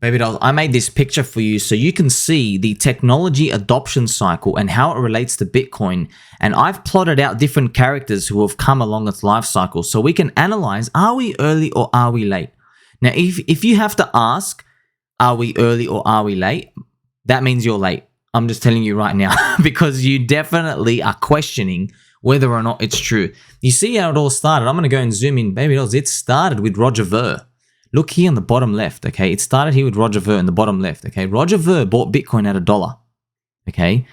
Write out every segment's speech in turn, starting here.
Baby dolls, I made this picture for you so you can see the technology adoption cycle and how it relates to Bitcoin. And I've plotted out different characters who have come along its life cycle so we can analyze, are we early or are we late? Now, if you have to ask, are we early or are we late? That means you're late. I'm just telling you right now because you definitely are questioning whether or not it's true. You see how it all started? I'm going to go and zoom in. Baby dolls, it started with Roger Ver. Look here on the bottom left, okay? It started here with Roger Ver in the bottom left, okay? Roger Ver bought Bitcoin at $1, okay?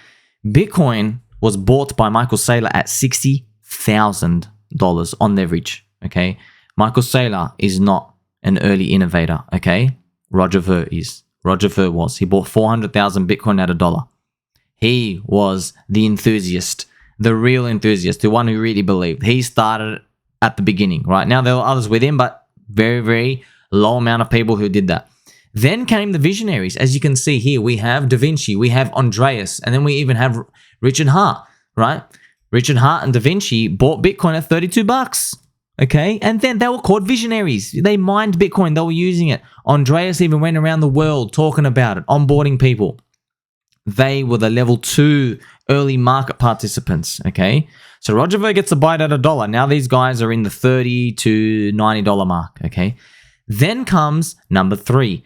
Bitcoin was bought by Michael Saylor at $60,000 on leverage, okay? Michael Saylor is not an early innovator, okay? Roger Ver is. Roger Ver was. He bought 400,000 Bitcoin at $1. He was the enthusiast, the real enthusiast, the one who really believed. He started at the beginning, right? Now, there were others with him, but very, very low amount of people who did that. Then came the visionaries. As you can see here, we have Da Vinci, we have Andreas, and then we even have Richard Hart, right? Richard Hart and Da Vinci bought Bitcoin at $32, okay? And then they were called visionaries. They mined Bitcoin. They were using it. Andreas even went around the world talking about it, onboarding people. They were the level 2 early market participants, okay? So Roger Ver gets a bite at $1. Now these guys are in the $30 to $90 mark, okay? Then comes number 3.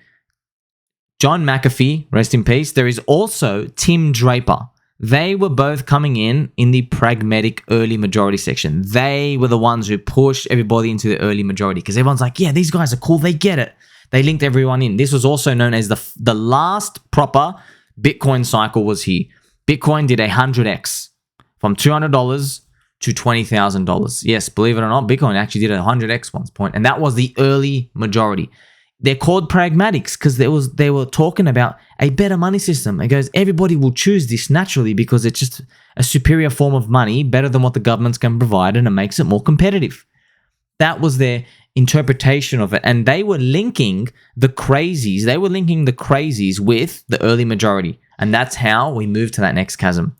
John McAfee, rest in peace. There is also Tim Draper. They were both coming in the pragmatic early majority section. They were the ones who pushed everybody into the early majority because everyone's like, yeah, these guys are cool. They get it. They linked everyone in. This was also known as the last proper Bitcoin cycle was here. Bitcoin did 100x from $200 to $20,000. Yes, believe it or not, Bitcoin actually did 100x once point, and that was the early majority. They're called pragmatics because they were talking about a better money system. It goes, everybody will choose this naturally because it's just a superior form of money, better than what the governments can provide, and it makes it more competitive. That was their interpretation of it, and they were linking the crazies. They were linking the crazies with the early majority, and that's how we move to that next chasm.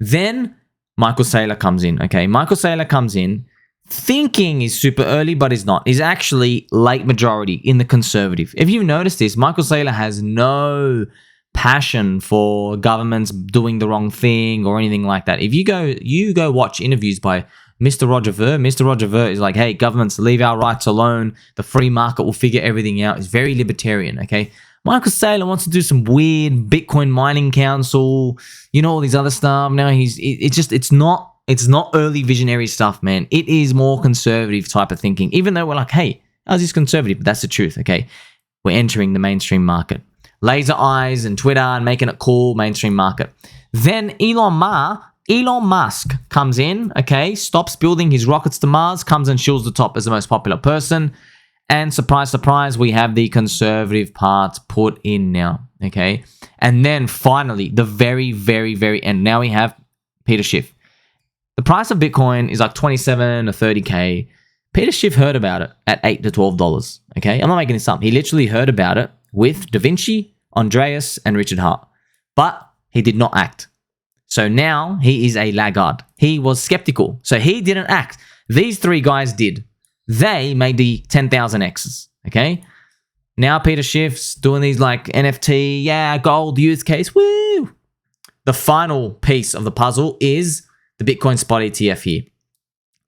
Then Michael Saylor comes in, okay? Michael Saylor comes in thinking he's super early, but he's not. He's actually late majority in the conservative. If you've noticed this, Michael Saylor has no passion for governments doing the wrong thing or anything like that. If you go watch interviews by Mr. Roger Ver is like, hey, governments, leave our rights alone. The free market will figure everything out. He's very libertarian, okay? Michael Saylor wants to do some weird Bitcoin mining council, all these other stuff. Now it's not early visionary stuff, man. It is more conservative type of thinking. Even though we're like, hey, how's this conservative? But that's the truth, okay? We're entering the mainstream market. Laser eyes and Twitter and making it cool, mainstream market. Then Elon Musk comes in, okay? Stops building his rockets to Mars, comes and shills the top as the most popular person. And surprise, surprise, we have the conservative part put in now, okay? And then finally, the very, very, very end. Now we have Peter Schiff. The price of Bitcoin is like 27 or 30K. Peter Schiff heard about it at $8 to $12, okay? I'm not making this up. He literally heard about it with Da Vinci, Andreas, and Richard Hart. But he did not act. So now he is a laggard. He was skeptical. So he didn't act. These 3 guys did. They made the 10,000 X's, okay? Now Peter Schiff's doing these like NFT, gold use case, woo! The final piece of the puzzle is the Bitcoin spot ETF here.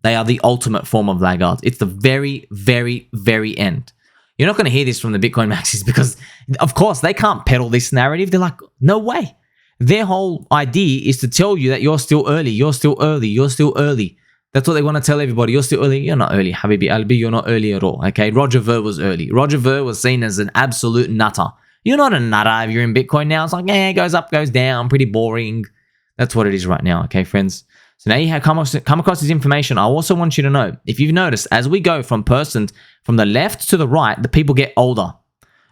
They are the ultimate form of laggards. It's the very, very, very end. You're not going to hear this from the Bitcoin maxis because, of course, they can't peddle this narrative. They're like, no way. Their whole idea is to tell you that you're still early, you're still early, you're still early. That's what they want to tell everybody. You're still early. You're not early, Habibi Albi. You're not early at all, okay? Roger Ver was early. Roger Ver was seen as an absolute nutter. You're not a nutter if you're in Bitcoin now. It's like, it goes up, goes down, pretty boring. That's what it is right now, okay, friends? So now you have come across this information. I also want you to know, if you've noticed, as we go from the left to the right, the people get older.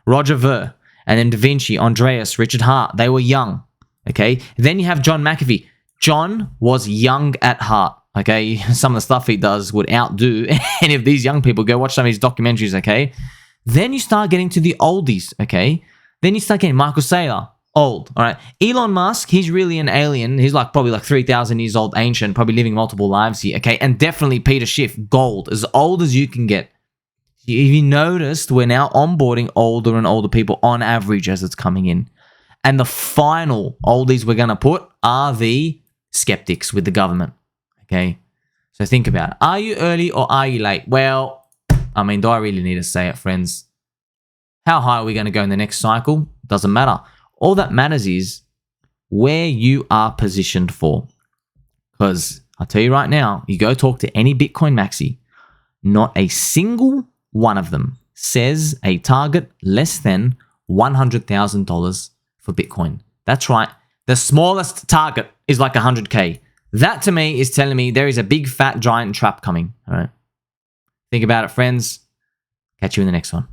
Roger Ver, and then Da Vinci, Andreas, Richard Hart, they were young, okay? Then you have John McAfee. John was young at heart. Okay, some of the stuff he does would outdo any of these young people. Go watch some of his documentaries, okay? Then you start getting to the oldies, okay? Then you start getting Michael Saylor, old, all right? Elon Musk, he's really an alien. He's probably 3,000 years old, ancient, probably living multiple lives here, okay? And definitely Peter Schiff, gold, as old as you can get. You noticed we're now onboarding older and older people on average as it's coming in. And the final oldies we're going to put are the skeptics with the government. Okay? So think about it. Are you early or are you late? Well, I mean, do I really need to say it, friends? How high are we going to go in the next cycle? Doesn't matter. All that matters is where you are positioned for. Because I'll tell you right now, you go talk to any Bitcoin maxi, not a single one of them says a target less than $100,000 for Bitcoin. That's right. The smallest target is like 100K. That to me is telling me there is a big fat giant trap coming. All right. Think about it, friends. Catch you in the next one.